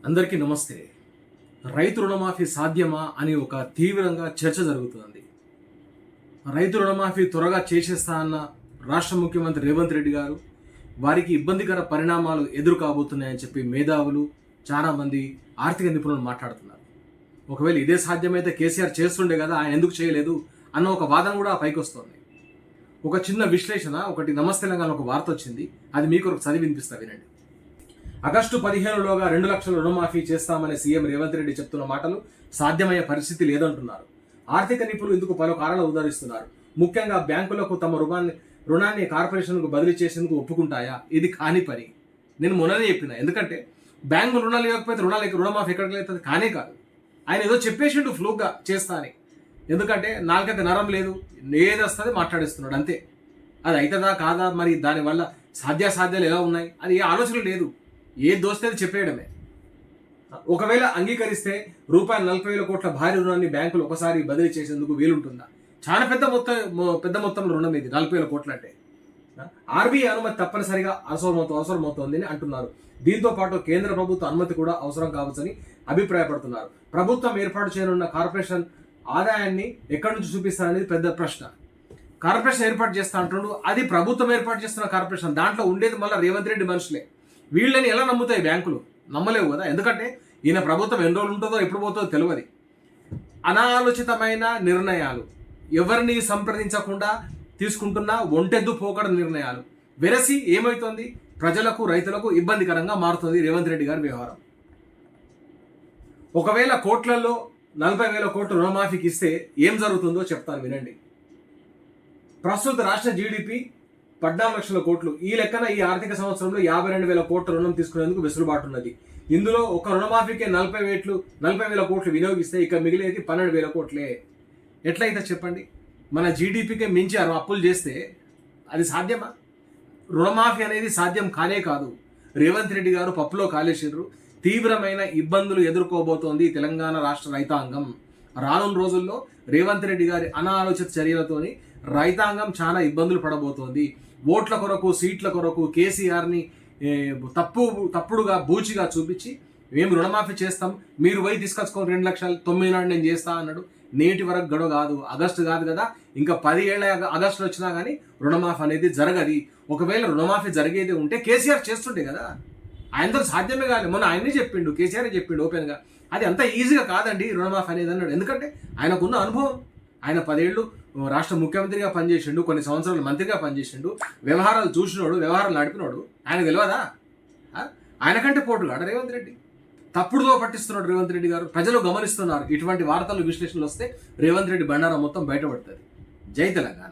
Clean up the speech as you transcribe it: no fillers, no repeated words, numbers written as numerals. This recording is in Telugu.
అందరికీ నమస్తే. రైతు రుణమాఫీ సాధ్యమా అని ఒక తీవ్రంగా చర్చ జరుగుతుంది. రైతు రుణమాఫీ త్వరగా చేసేస్తా అన్న రాష్ట్ర ముఖ్యమంత్రి రేవంత్ రెడ్డి గారు వారికి ఇబ్బందికర పరిణామాలు ఎదురు కాబోతున్నాయని చెప్పి మేధావులు చాలామంది ఆర్థిక నిపుణులు మాట్లాడుతున్నారు. ఒకవేళ ఇదే సాధ్యమైతే కేసీఆర్ చేస్తుండే కదా, ఆయన ఎందుకు చేయలేదు అన్న ఒక వాదన కూడా పైకి వస్తుంది. ఒక చిన్న విశ్లేషణ, ఒకటి నమస్తే తెలంగాణ ఒక వార్త వచ్చింది, అది మీకు చదివి వినిపిస్తా, వినండి. ఆగస్టు 15లోగా 2 లక్షల రుణమాఫీ చేస్తామని సీఎం రేవంత్ రెడ్డి చెప్తున్న మాటలు సాధ్యమయ్యే పరిస్థితి లేదంటున్నారు. ఆర్థిక నిపుణులు ఇందుకు పలు కారణాలు ఉదరిస్తున్నారు. ముఖ్యంగా బ్యాంకులకు తమ రుణాన్ని కార్పొరేషన్కు బదిలీ చేసేందుకు ఒప్పుకుంటాయా? ఇది కాని పని. నేను మొన్ననే చెప్పిన, ఎందుకంటే బ్యాంకు రుణాలు ఇవ్వకపోతే రుణమాఫీ ఎక్కడికి వెళ్తుంది? కానే కాదు. ఆయన ఏదో చెప్పేసిండు ఫ్లూగా చేస్తా అని. ఎందుకంటే నాలుగైతే నరం లేదు, ఏది వస్తుంది మాట్లాడేస్తున్నాడు అంతే. అది అవుతుందా కాదా, మరి దానివల్ల సాధ్యాసాధ్యాలు ఎలా ఉన్నాయి, అది ఏ ఆలోచన లేదు. ఏ దోస్తే చెప్పేయడమే. ఒకవేళ అంగీకరిస్తే ₹40,000 కోట్ల భారీ రుణాన్ని బ్యాంకులు ఒకసారి బదిలీ చేసేందుకు వీలుంటుందా? చాలా పెద్ద మొత్తంలో రుణం ఇది, 40,000 కోట్లు అంటే. ఆర్బీఐ అనుమతి తప్పనిసరిగా అవసరమవుతోందని అంటున్నారు. దీంతో పాటు కేంద్ర ప్రభుత్వ అనుమతి కూడా అవసరం కావచ్చని అభిప్రాయపడుతున్నారు. ప్రభుత్వం ఏర్పాటు చేయనున్న కార్పొరేషన్ ఆదాయాన్ని ఎక్కడి నుంచి చూపిస్తారనేది పెద్ద ప్రశ్న. కార్పొరేషన్ ఏర్పాటు చేస్తా అంటున్నాడు, అది ప్రభుత్వం ఏర్పాటు చేస్తున్న కార్పొరేషన్. దాంట్లో ఉండేది మళ్ళీ రేవంత్ రెడ్డి మనుషులే. వీళ్ళని ఎలా నమ్ముతాయి బ్యాంకులు? నమ్మలేవు కదా. ఎందుకంటే ఈయన ప్రభుత్వం ఎన్ని రోజులు ఉంటుందో ఎప్పుడు పోతుందో తెలియదు. అనాలోచితమైన నిర్ణయాలు, ఎవరిని సంప్రదించకుండా తీసుకుంటున్న ఒంటెద్దు పోకడ నిర్ణయాలు వెరసి ఏమవుతుంది, ప్రజలకు రైతులకు ఇబ్బందికరంగా మారుతుంది రేవంత్ రెడ్డి గారి వ్యవహారం. ఒకవేళ కోట్లలో 40,000 కోట్లు రుణమాఫీకి ఇస్తే ఏం జరుగుతుందో చెప్తాను, వినండి. ప్రస్తుత రాష్ట్ర జీడిపి 14 లక్షల కోట్లు. ఈ లెక్కన ఈ ఆర్థిక సంవత్సరంలో 52,000 కోట్ల రుణం తీసుకునేందుకు వెసులుబాటు ఉన్నది. ఇందులో ఒక రుణమాఫీకే 40,000 కోట్లు వినియోగిస్తే ఇక మిగిలేది 12,000 కోట్లే. ఎట్లయితే చెప్పండి? మన జీడిపికే మించి అప్పులు చేస్తే అది సాధ్యమా? రుణమాఫీ అనేది సాధ్యం కానే కాదు. రేవంత్ రెడ్డి గారు పప్పులో కాలేసిర్రు. తీవ్రమైన ఇబ్బందులు ఎదుర్కోబోతోంది తెలంగాణ రాష్ట్ర రైతాంగం. రానున్న రోజుల్లో రేవంత్ రెడ్డి గారి అనాలోచిత చర్యలతోని రైతాంగం చాలా ఇబ్బందులు పడబోతోంది. ఓట్ల కొరకు, సీట్ల కొరకు కేసీఆర్ని తప్పుడుగా బూచిగా చూపించి మేము రుణమాఫీ చేస్తాం, మీరు పోయి తీసుకొచ్చుకొని 2 లక్షలు 9 నాడు నేను చేస్తా అన్నాడు. నేటి వరకు గడువు కాదు, ఆగస్టు కాదు కదా, ఇంకా 10 ఏళ్ళ ఆగస్టులో వచ్చినా కానీ రుణమాఫీ అనేది జరగది. ఒకవేళ రుణమాఫీ జరిగేది ఉంటే కేసీఆర్ చేస్తుంటే కదా, ఆయనతో సాధ్యమే కాదు. మొన్న ఆయనే చెప్పిండు, కేసీఆర్ చెప్పిండు ఓపెన్గా, అది అంత ఈజీగా కాదండి రుణమాఫీ అనేది అన్నాడు. ఎందుకంటే ఆయనకున్న అనుభవం. ఆయన 10 ఏళ్ళు రాష్ట్ర ముఖ్యమంత్రిగా పనిచేసిండు, కొన్ని సంవత్సరాలు మంత్రిగా పనిచేసిండు, వ్యవహారాలు చూసినోడు, వ్యవహారాలు నడిపినోడు. ఆయన తెలియదా? ఆయనకంటే పోటుగాడు రేవంత్ రెడ్డి. తప్పుడుతో పట్టిస్తున్నాడు రేవంత్ రెడ్డి గారు. ప్రజలు గమనిస్తున్నారు. ఇటువంటి వార్తలు, విశ్లేషణలు వస్తే రేవంత్ రెడ్డి బండారా మొత్తం బయటపడుతుంది. జై తెలంగాణ.